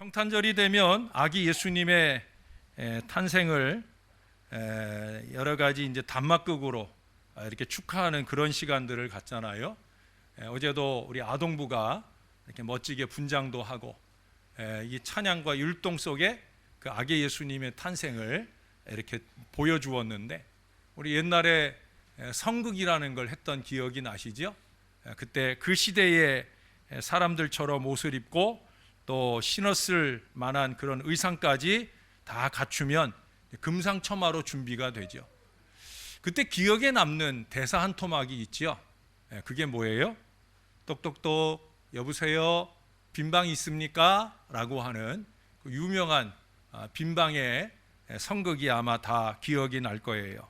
성탄절이 되면 아기 예수님의 탄생을 여러 가지 이제 단막극으로 이렇게 축하하는 그런 시간들을 갖잖아요. 어제도 우리 아동부가 이렇게 멋지게 분장도 하고 이 찬양과 율동 속에 그 아기 예수님의 탄생을 이렇게 보여주었는데, 우리 옛날에 성극이라는 걸 했던 기억이 나시죠? 그때 그 시대의 사람들처럼 옷을 입고 또 신었을 만한 그런 의상까지 다 갖추면 금상첨화로 준비가 되죠. 그때 기억에 남는 대사 한 토막이 있죠. 그게 뭐예요? 똑똑똑 여보세요, 빈방 있습니까? 라고 하는 그 유명한 빈방의 성극이 아마 다 기억이 날 거예요.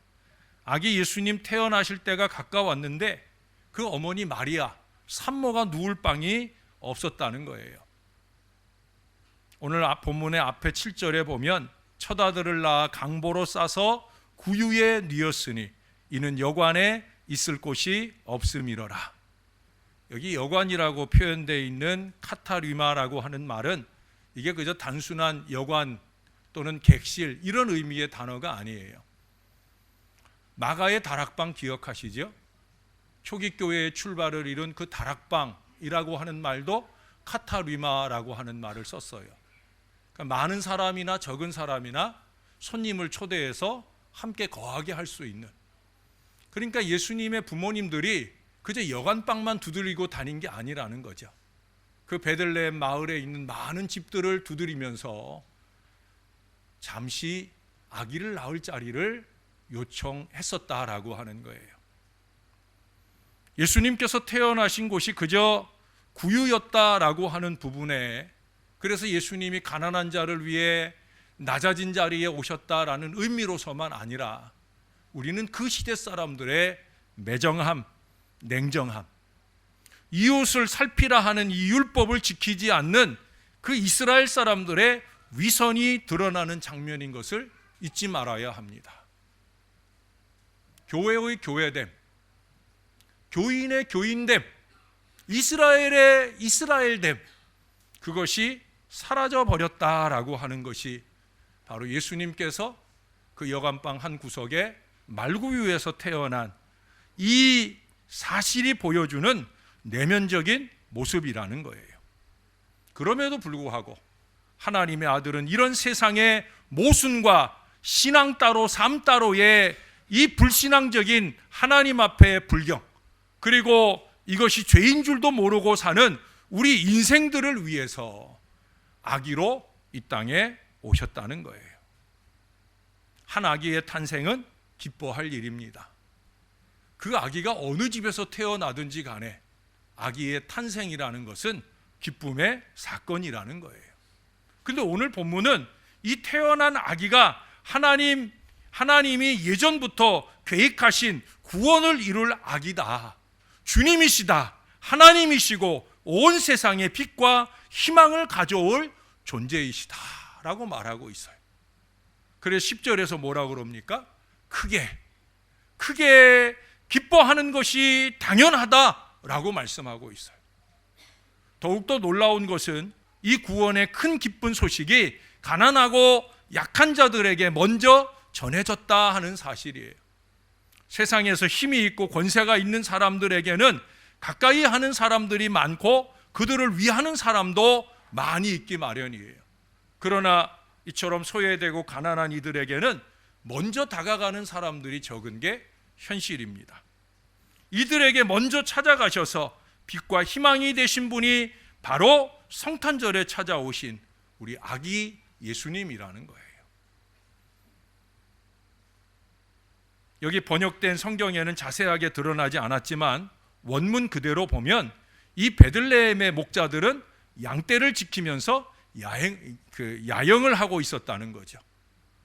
아기 예수님 태어나실 때가 가까웠는데 그 어머니 마리아 산모가 누울 방이 없었다는 거예요. 오늘 본문의 앞에 7절에 보면 첫 아들을 낳아 강보로 싸서 구유에 뉘었으니 이는 여관에 있을 곳이 없음이로라. 여기 여관이라고 표현되어 있는 카타리마라고 하는 말은 이게 그저 단순한 여관 또는 객실 이런 의미의 단어가 아니에요. 마가의 다락방 기억하시죠? 초기 교회의 출발을 이룬 그 다락방이라고 하는 말도 카타리마라고 하는 말을 썼어요. 그러니까 많은 사람이나 적은 사람이나 손님을 초대해서 함께 거하게 할 수 있는, 그러니까 예수님의 부모님들이 그저 여관방만 두드리고 다닌 게 아니라는 거죠. 그 베들레헴 마을에 있는 많은 집들을 두드리면서 잠시 아기를 낳을 자리를 요청했었다라고 하는 거예요. 예수님께서 태어나신 곳이 그저 구유였다라고 하는 부분에, 그래서 예수님이 가난한 자를 위해 낮아진 자리에 오셨다라는 의미로서만 아니라 우리는 그 시대 사람들의 매정함, 냉정함, 이웃을 살피라 하는 이 율법을 지키지 않는 그 이스라엘 사람들의 위선이 드러나는 장면인 것을 잊지 말아야 합니다. 교회의 교회됨, 교인의 교인됨, 이스라엘의 이스라엘됨, 그것이 사라져 버렸다라고 하는 것이 바로 예수님께서 그 여관방 한 구석에 말구유에서 태어난 이 사실이 보여주는 내면적인 모습이라는 거예요. 그럼에도 불구하고 하나님의 아들은 이런 세상의 모순과 신앙 따로 삶 따로의 이 불신앙적인 하나님 앞의 불경, 그리고 이것이 죄인 줄도 모르고 사는 우리 인생들을 위해서 아기로 이 땅에 오셨다는 거예요. 한 아기의 탄생은 기뻐할 일입니다. 그 아기가 어느 집에서 태어나든지 간에 아기의 탄생이라는 것은 기쁨의 사건이라는 거예요. 근데 오늘 본문은 이 태어난 아기가 하나님이 예전부터 계획하신 구원을 이룰 아기다, 주님이시다, 하나님이시고 온 세상의 빛과 희망을 가져올 존재이시다 라고 말하고 있어요. 그래서 10절에서 뭐라고 그럽니까? 크게 기뻐하는 것이 당연하다라고 말씀하고 있어요. 더욱더 놀라운 것은 이 구원의 큰 기쁜 소식이 가난하고 약한 자들에게 먼저 전해졌다 하는 사실이에요. 세상에서 힘이 있고 권세가 있는 사람들에게는 가까이 하는 사람들이 많고 그들을 위하는 사람도 많이 있기 마련이에요. 그러나 이처럼 소외되고 가난한 이들에게는 먼저 다가가는 사람들이 적은 게 현실입니다. 이들에게 먼저 찾아가셔서 빛과 희망이 되신 분이 바로 성탄절에 찾아오신 우리 아기 예수님이라는 거예요. 여기 번역된 성경에는 자세하게 드러나지 않았지만 원문 그대로 보면 이 베들레헴의 목자들은 양떼를 지키면서 야영을 하고 있었다는 거죠.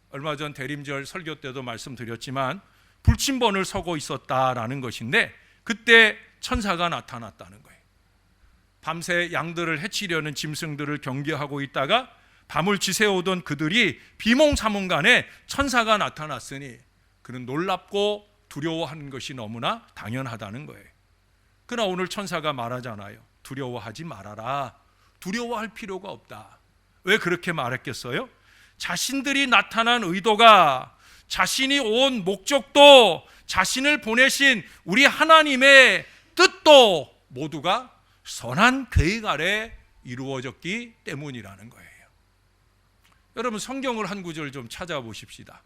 얼마 전 대림절 설교 때도 말씀드렸지만 불침번을 서고 있었다라는 것인데, 그때 천사가 나타났다는 거예요. 밤새 양들을 해치려는 짐승들을 경계하고 있다가 밤을 지새우던 그들이 비몽사몽간에 천사가 나타났으니 그는 놀랍고 두려워하는 것이 너무나 당연하다는 거예요. 그러나 오늘 천사가 말하잖아요. 두려워하지 말아라. 두려워할 필요가 없다. 왜 그렇게 말했겠어요? 자신들이 나타난 의도가, 자신이 온 목적도, 자신을 보내신 우리 하나님의 뜻도 모두가 선한 계획 아래 이루어졌기 때문이라는 거예요. 여러분, 성경을 한 구절 좀 찾아보십시다.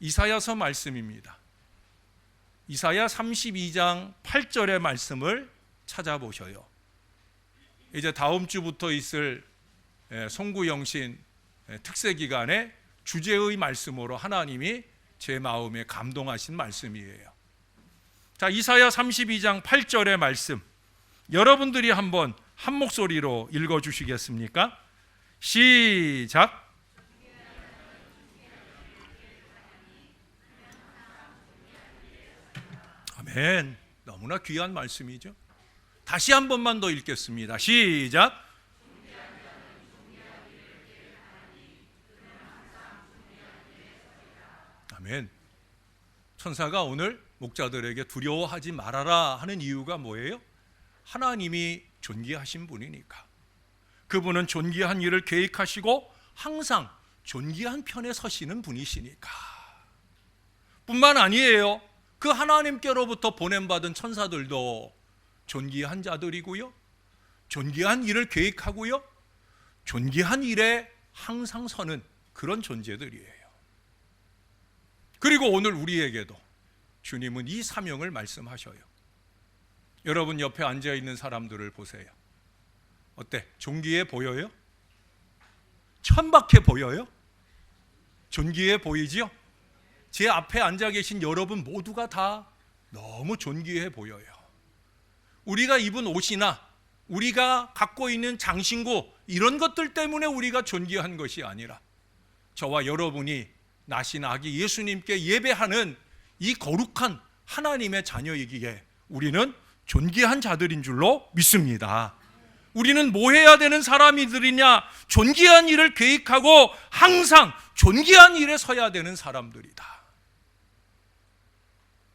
이사야서 말씀입니다. 이사야 32장 8절의 말씀을 찾아보셔요. 이제 다음 주부터 있을 송구영신 특세 기간에 주제의 말씀으로 하나님이 제 마음에 감동하신 말씀이에요. 자, 이사야 32장 8절의 말씀, 여러분들이 한번 한 목소리로 읽어주시겠습니까? 시작. 아멘. 너무나 귀한 말씀이죠. 다시 한 번만 더 읽겠습니다. 시작. 아멘. 천사가 오늘 목자들에게 두려워하지 말아라 하는 이유가 뭐예요? 하나님이 존귀하신 분이니까. 그분은 존귀한 일을 계획하시고 항상 존귀한 편에 서시는 분이시니까. 뿐만 아니에요. 그 하나님께로부터 보냄받은 천사들도 존귀한 자들이고요, 존귀한 일을 계획하고요, 존귀한 일에 항상 서는 그런 존재들이에요. 그리고 오늘 우리에게도 주님은 이 사명을 말씀하셔요. 여러분 옆에 앉아있는 사람들을 보세요. 어때? 존귀해 보여요? 천박해 보여요? 존귀해 보이지요? 제 앞에 앉아 계신 여러분 모두가 다 너무 존귀해 보여요. 우리가 입은 옷이나 우리가 갖고 있는 장신구, 이런 것들 때문에 우리가 존귀한 것이 아니라 저와 여러분이 나신 아기 예수님께 예배하는 이 거룩한 하나님의 자녀이기에 우리는 존귀한 자들인 줄로 믿습니다. 우리는 뭐 해야 되는 사람이들이냐? 존귀한 일을 계획하고 항상 존귀한 일에 서야 되는 사람들이다.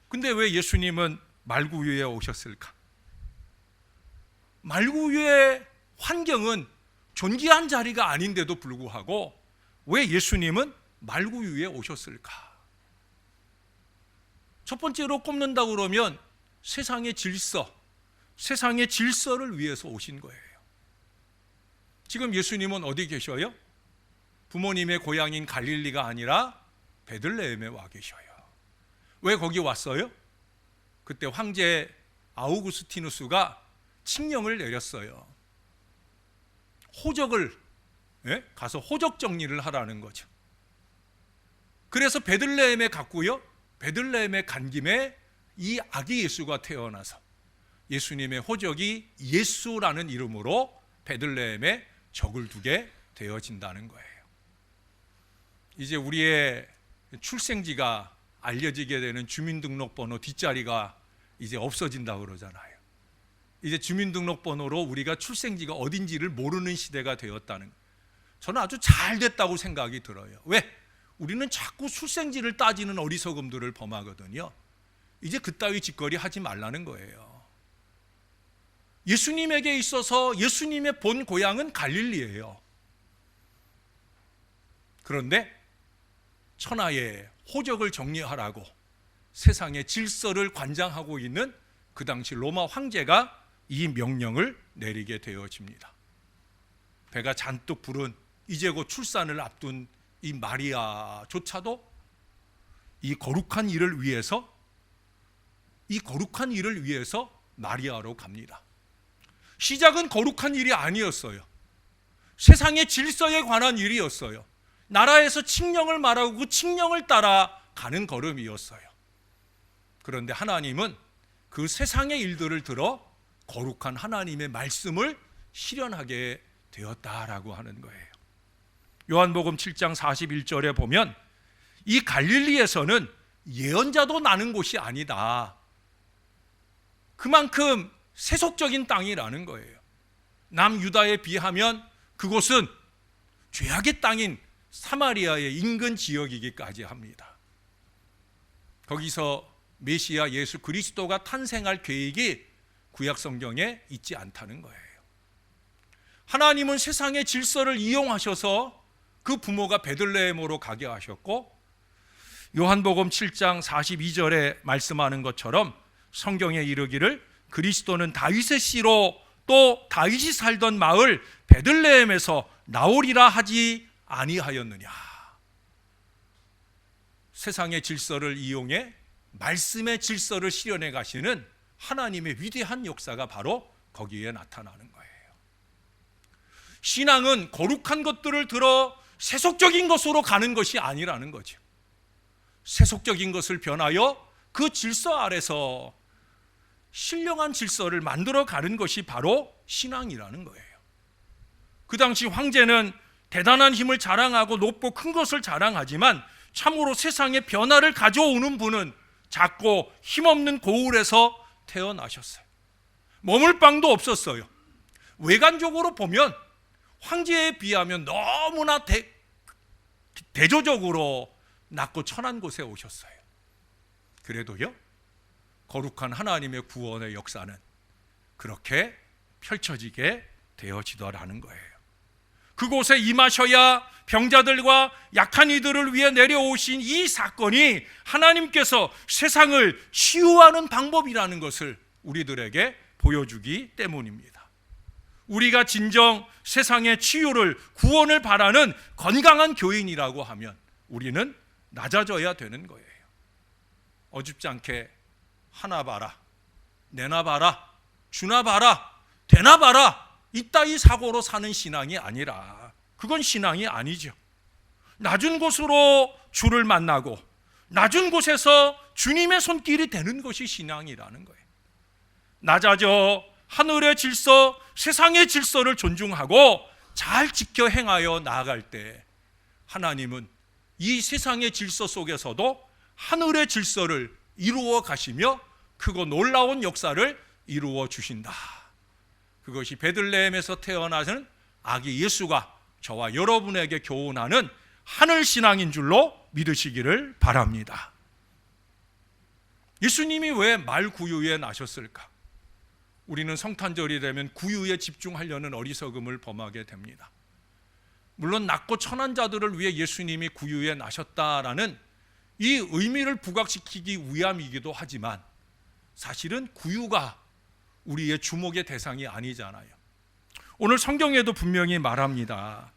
근데 왜 예수님은 말구유에 오셨을까? 말구유의 환경은 존귀한 자리가 아닌데도 불구하고 왜 예수님은 말구유에 오셨을까? 첫 번째로 꼽는다 그러면 세상의 질서, 세상의 질서를 위해서 오신 거예요. 지금 예수님은 어디 계셔요? 부모님의 고향인 갈릴리가 아니라 베들레헴에 와 계셔요. 왜 거기 왔어요? 그때 황제 아우구스티누스가 칙령을 내렸어요. 호적을 가서 호적 정리를 하라는 거죠. 그래서 베들레헴에 갔고요, 베들레헴에 간 김에 이 아기 예수가 태어나서 예수님의 호적이 예수라는 이름으로 베들레헴에 적을 두게 되어진다는 거예요. 이제 우리의 출생지가 알려지게 되는 주민등록번호 뒷자리가 이제 없어진다 그러잖아요. 이제 주민등록번호로 우리가 출생지가 어딘지를 모르는 시대가 되었다는 거예요. 저는 아주 잘 됐다고 생각이 들어요. 왜? 우리는 자꾸 출생지를 따지는 어리석음들을 범하거든요. 이제 그따위 짓거리 하지 말라는 거예요. 예수님에게 있어서 예수님의 본 고향은 갈릴리예요. 그런데 천하의 호적을 정리하라고 세상의 질서를 관장하고 있는 그 당시 로마 황제가 이 명령을 내리게 되어집니다. 배가 잔뜩 부른 이제 곧 출산을 앞둔 이 마리아조차도 이 거룩한 일을 위해서 마리아로 갑니다. 시작은 거룩한 일이 아니었어요. 세상의 질서에 관한 일이었어요. 나라에서 칙령을 말하고 그 칙령을 따라 가는 걸음이었어요. 그런데 하나님은 그 세상의 일들을 들어 거룩한 하나님의 말씀을 실현하게 되었다라고 하는 거예요. 요한복음 7장 41절에 보면 이 갈릴리에서는 예언자도 나는 곳이 아니다. 그만큼 세속적인 땅이라는 거예요. 남유다에 비하면 그곳은 죄악의 땅인 사마리아의 인근 지역이기까지 합니다. 거기서 메시아 예수 그리스도가 탄생할 계획이 구약 성경에 있지 않다는 거예요. 하나님은 세상의 질서를 이용하셔서 그 부모가 베들레헴으로 가게 하셨고, 요한복음 7장 42절에 말씀하는 것처럼 성경에 이르기를 그리스도는 다윗의 씨로 또 다윗이 살던 마을 베들레헴에서 나오리라 하지 아니하였느냐. 세상의 질서를 이용해 말씀의 질서를 실현해 가시는 하나님의 위대한 역사가 바로 거기에 나타나는 거예요. 신앙은 거룩한 것들을 들어 세속적인 것으로 가는 것이 아니라는 거죠. 세속적인 것을 변하여 그 질서 아래서 신령한 질서를 만들어 가는 것이 바로 신앙이라는 거예요. 그 당시 황제는 대단한 힘을 자랑하고 높고 큰 것을 자랑하지만 참으로 세상에 변화를 가져오는 분은 작고 힘없는 고을에서 태어나셨어요. 머물 방도 없었어요. 외관적으로 보면 황제에 비하면 너무나 대조적으로 낮고 천한 곳에 오셨어요. 그래도요, 거룩한 하나님의 구원의 역사는 그렇게 펼쳐지게 되어지더라는 거예요. 그곳에 임하셔야 병자들과 약한 이들을 위해 내려오신 이 사건이 하나님께서 세상을 치유하는 방법이라는 것을 우리들에게 보여주기 때문입니다. 우리가 진정 세상의 치유를, 구원을 바라는 건강한 교인이라고 하면 우리는 낮아져야 되는 거예요. 어줍지 않게 하나 봐라, 내나 봐라, 주나 봐라, 되나 봐라, 이따위 사고로 사는 신앙이 아니라, 그건 신앙이 아니죠. 낮은 곳으로 주를 만나고 낮은 곳에서 주님의 손길이 되는 것이 신앙이라는 거예요. 낮아져 하늘의 질서, 세상의 질서를 존중하고 잘 지켜 행하여 나아갈 때 하나님은 이 세상의 질서 속에서도 하늘의 질서를 이루어 가시며 크고 놀라운 역사를 이루어 주신다. 그것이 베들레헴에서 태어나는 아기 예수가 저와 여러분에게 교훈하는 하늘 신앙인 줄로 믿으시기를 바랍니다. 예수님이 왜 말구유에 나셨을까? 우리는 성탄절이 되면 구유에 집중하려는 어리석음을 범하게 됩니다. 물론 낮고 천한 자들을 위해 예수님이 구유에 나셨다라는 이 의미를 부각시키기 위함이기도 하지만 사실은 구유가 우리의 주목의 대상이 아니잖아요. 오늘 성경에도 분명히 말합니다.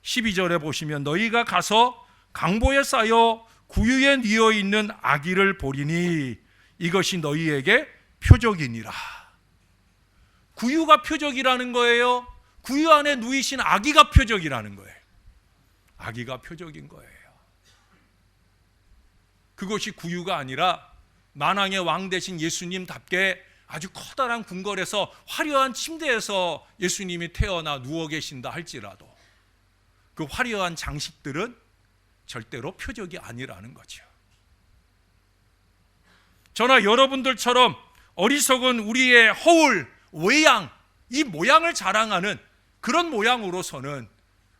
12절에 보시면 너희가 가서 강보에 쌓여 구유에 뉘어 있는 아기를 보리니 이것이 너희에게 표적이니라. 구유가 표적이라는 거예요? 구유 안에 누이신 아기가 표적이라는 거예요. 아기가 표적인 거예요. 그것이 구유가 아니라 만왕의 왕 되신 예수님답게 아주 커다란 궁궐에서 화려한 침대에서 예수님이 태어나 누워 계신다 할지라도 그 화려한 장식들은 절대로 표적이 아니라는 거죠. 저나 여러분들처럼 어리석은 우리의 허울, 외양, 이 모양을 자랑하는 그런 모양으로서는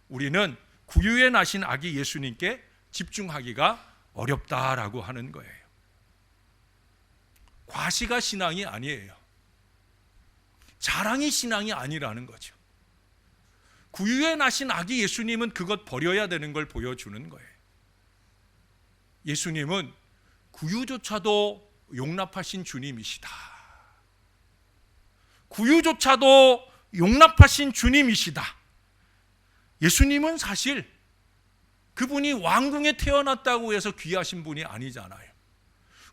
우리는 구유에 나신 아기 예수님께 집중하기가 어렵다라고 하는 거예요. 과시가 신앙이 아니에요. 자랑이 신앙이 아니라는 거죠. 구유에 나신 아기 예수님은 그것 버려야 되는 걸 보여주는 거예요. 예수님은 구유조차도 용납하신 주님이시다. 구유조차도 용납하신 주님이시다. 예수님은 사실 그분이 왕궁에 태어났다고 해서 귀하신 분이 아니잖아요.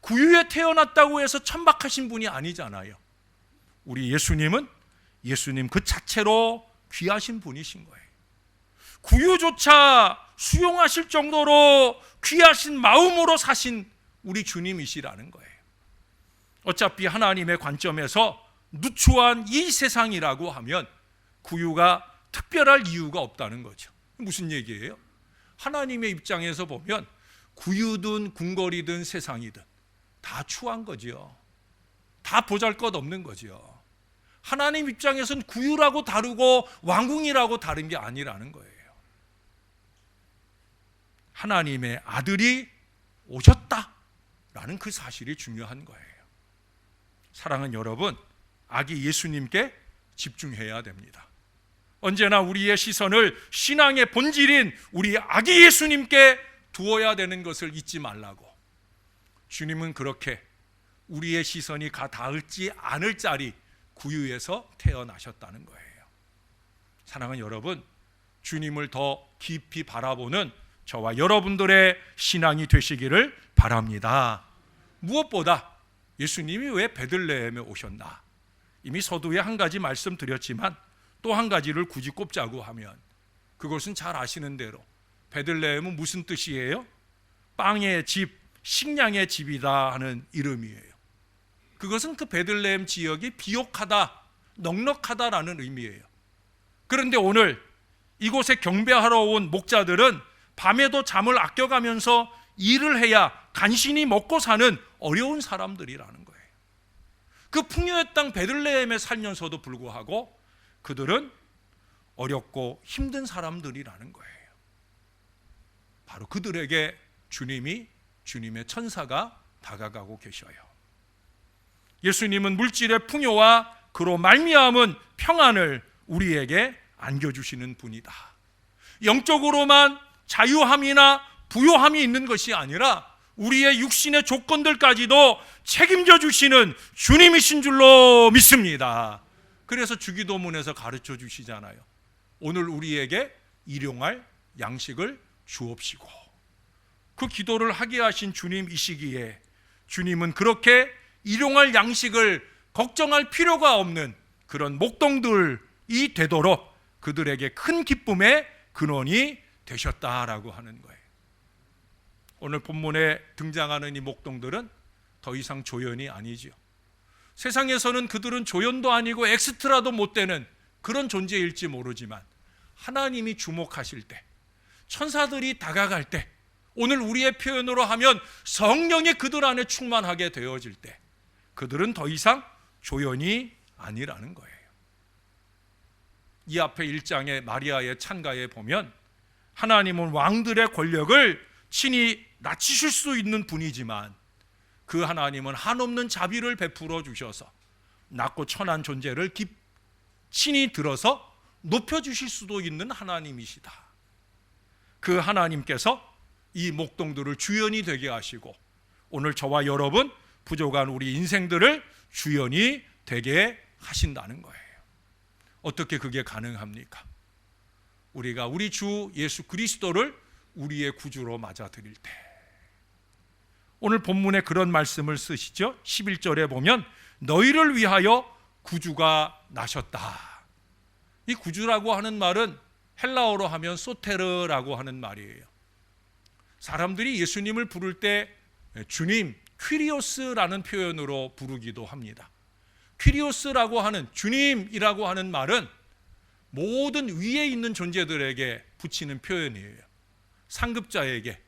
구유에 태어났다고 해서 천박하신 분이 아니잖아요. 우리 예수님은 예수님 그 자체로 귀하신 분이신 거예요. 구유조차 수용하실 정도로 귀하신 마음으로 사신 우리 주님이시라는 거예요. 어차피 하나님의 관점에서 누추한 이 세상이라고 하면 구유가 특별할 이유가 없다는 거죠. 무슨 얘기예요? 하나님의 입장에서 보면 구유든 궁궐이든 세상이든 다 추한 거죠. 다 보잘것없는 거죠. 하나님 입장에서는 구유라고 다르고 왕궁이라고 다른 게 아니라는 거예요. 하나님의 아들이 오셨다라는 그 사실이 중요한 거예요. 사랑하는 여러분, 아기 예수님께 집중해야 됩니다. 언제나 우리의 시선을 신앙의 본질인 우리 아기 예수님께 두어야 되는 것을 잊지 말라고. 주님은 그렇게 우리의 시선이 가 닿을지 않을 자리 구유에서 태어나셨다는 거예요. 사랑하는 여러분, 주님을 더 깊이 바라보는 저와 여러분들의 신앙이 되시기를 바랍니다. 무엇보다 예수님이 왜 베들레헴에 오셨나? 이미 서두에 한 가지 말씀드렸지만 또 한 가지를 굳이 꼽자고 하면 그것은 잘 아시는 대로 베들레헴은 무슨 뜻이에요? 빵의 집, 식량의 집이다 하는 이름이에요. 그것은 그 베들레헴 지역이 비옥하다, 넉넉하다라는 의미예요. 그런데 오늘 이곳에 경배하러 온 목자들은 밤에도 잠을 아껴가면서 일을 해야 간신히 먹고 사는 어려운 사람들이라는 거예요. 그 풍요의 땅 베들레헴에 살면서도 불구하고 그들은 어렵고 힘든 사람들이라는 거예요. 바로 그들에게 주님의 천사가 다가가고 계셔요. 예수님은 물질의 풍요와 그로 말미암은 평안을 우리에게 안겨주시는 분이다. 영적으로만 자유함이나 부요함이 있는 것이 아니라 우리의 육신의 조건들까지도 책임져 주시는 주님이신 줄로 믿습니다. 그래서 주기도문에서 가르쳐 주시잖아요. 오늘 우리에게 일용할 양식을 주옵시고. 그 기도를 하게 하신 주님이시기에 주님은 그렇게 일용할 양식을 걱정할 필요가 없는 그런 목동들이 되도록 그들에게 큰 기쁨의 근원이 되셨다라고 하는 거예요. 오늘 본문에 등장하는 이 목동들은 더 이상 조연이 아니죠. 세상에서는 그들은 조연도 아니고 엑스트라도 못 되는 그런 존재일지 모르지만 하나님이 주목하실 때, 천사들이 다가갈 때, 오늘 우리의 표현으로 하면 성령이 그들 안에 충만하게 되어질 때 그들은 더 이상 조연이 아니라는 거예요. 이 앞에 1장의 마리아의 찬가에 보면 하나님은 왕들의 권력을 친히 낮추실 수 있는 분이지만 그 하나님은 한없는 자비를 베풀어 주셔서 낮고 천한 존재를 친히 들어서 높여주실 수도 있는 하나님이시다. 그 하나님께서 이 목동들을 주연이 되게 하시고 오늘 저와 여러분 부족한 우리 인생들을 주연이 되게 하신다는 거예요. 어떻게 그게 가능합니까? 우리가 우리 주 예수 그리스도를 우리의 구주로 맞아들일 때. 오늘 본문에 그런 말씀을 쓰시죠. 11절에 보면 너희를 위하여 구주가 나셨다. 이 구주라고 하는 말은 헬라어로 하면 소테르라고 하는 말이에요. 사람들이 예수님을 부를 때 주님, 퀴리오스라는 표현으로 부르기도 합니다. 퀴리오스라고 하는 주님이라고 하는 말은 모든 위에 있는 존재들에게 붙이는 표현이에요. 상급자에게,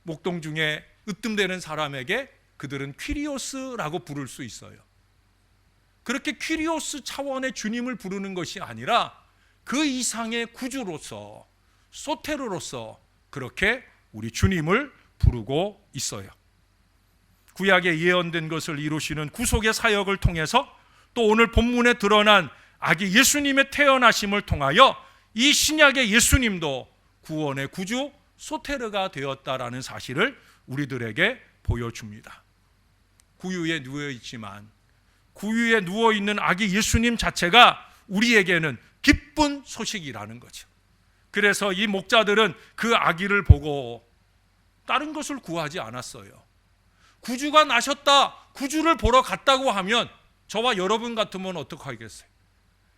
목동 중에 으뜸되는 사람에게 그들은 퀴리오스라고 부를 수 있어요. 그렇게 퀴리오스 차원의 주님을 부르는 것이 아니라 그 이상의 구주로서, 소테르로서 그렇게 우리 주님을 부르고 있어요. 구약에 예언된 것을 이루시는 구속의 사역을 통해서 또 오늘 본문에 드러난 아기 예수님의 태어나심을 통하여 이 신약의 예수님도 구원의 구주 소테르가 되었다라는 사실을 우리들에게 보여줍니다. 구유에 누워있지만 구유에 누워있는 아기 예수님 자체가 우리에게는 기쁜 소식이라는 거죠. 그래서 이 목자들은 그 아기를 보고 다른 것을 구하지 않았어요. 구주가 나셨다, 구주를 보러 갔다고 하면 저와 여러분 같으면 어떻게 하겠어요?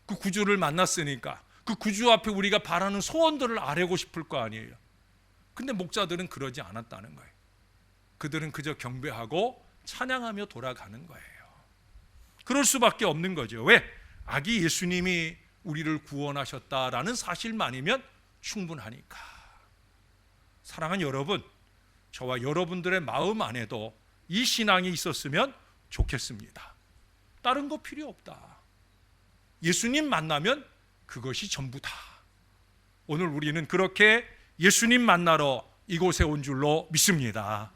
그 구주를 만났으니까 그 구주 앞에 우리가 바라는 소원들을 아뢰고 싶을 거 아니에요. 근데 목자들은 그러지 않았다는 거예요. 그들은 그저 경배하고 찬양하며 돌아가는 거예요. 그럴 수밖에 없는 거죠. 왜? 아기 예수님이 우리를 구원하셨다라는 사실만이면 충분하니까. 사랑하는 여러분, 저와 여러분들의 마음 안에도 이 신앙이 있었으면 좋겠습니다. 다른 거 필요 없다. 예수님 만나면 그것이 전부다. 오늘 우리는 그렇게 예수님 만나러 이곳에 온 줄로 믿습니다.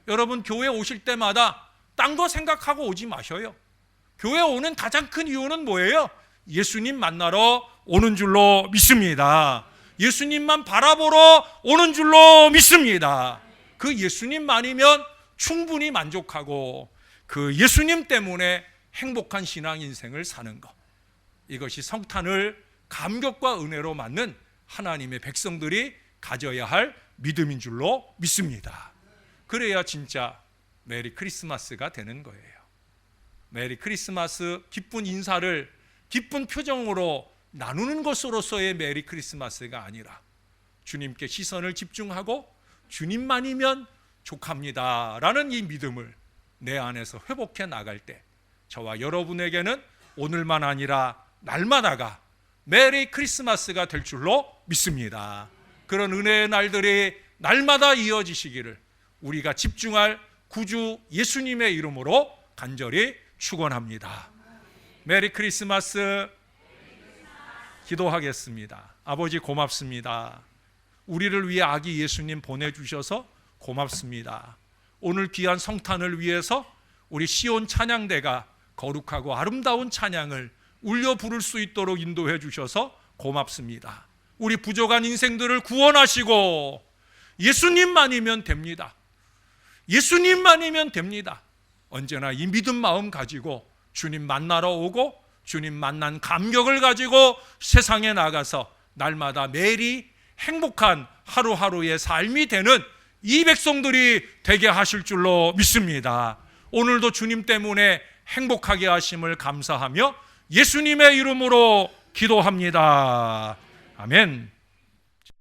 여러분, 교회 오실 때마다 딴 거 생각하고 오지 마셔요. 교회 오는 가장 큰 이유는 뭐예요? 예수님 만나러 오는 줄로 믿습니다. 예수님만 바라보러 오는 줄로 믿습니다. 그 예수님만이면 충분히 만족하고 그 예수님 때문에 행복한 신앙 인생을 사는 것, 이것이 성탄을 감격과 은혜로 맞는 하나님의 백성들이 가져야 할 믿음인 줄로 믿습니다. 그래야 진짜 메리 크리스마스가 되는 거예요. 메리 크리스마스, 기쁜 인사를 기쁜 표정으로 나누는 것으로서의 메리 크리스마스가 아니라 주님께 시선을 집중하고 주님만이면 족합니다 라는 이 믿음을 내 안에서 회복해 나갈 때 저와 여러분에게는 오늘만 아니라 날마다가 메리 크리스마스가 될 줄로 믿습니다. 그런 은혜의 날들이 날마다 이어지시기를 우리가 집중할 구주 예수님의 이름으로 간절히 축원합니다. 메리 크리스마스. 기도하겠습니다. 아버지 고맙습니다. 우리를 위해 아기 예수님 보내주셔서 고맙습니다. 오늘 귀한 성탄을 위해서 우리 시온 찬양대가 거룩하고 아름다운 찬양을 울려 부를 수 있도록 인도해 주셔서 고맙습니다. 우리 부족한 인생들을 구원하시고 예수님만이면 됩니다. 예수님만이면 됩니다. 언제나 이 믿음 마음 가지고 주님 만나러 오고 주님 만난 감격을 가지고 세상에 나가서 날마다 매일이 행복한 하루하루의 삶이 되는 이 백성들이 되게 하실 줄로 믿습니다. 오늘도 주님 때문에 행복하게 하심을 감사하며 예수님의 이름으로 기도합니다. 아멘.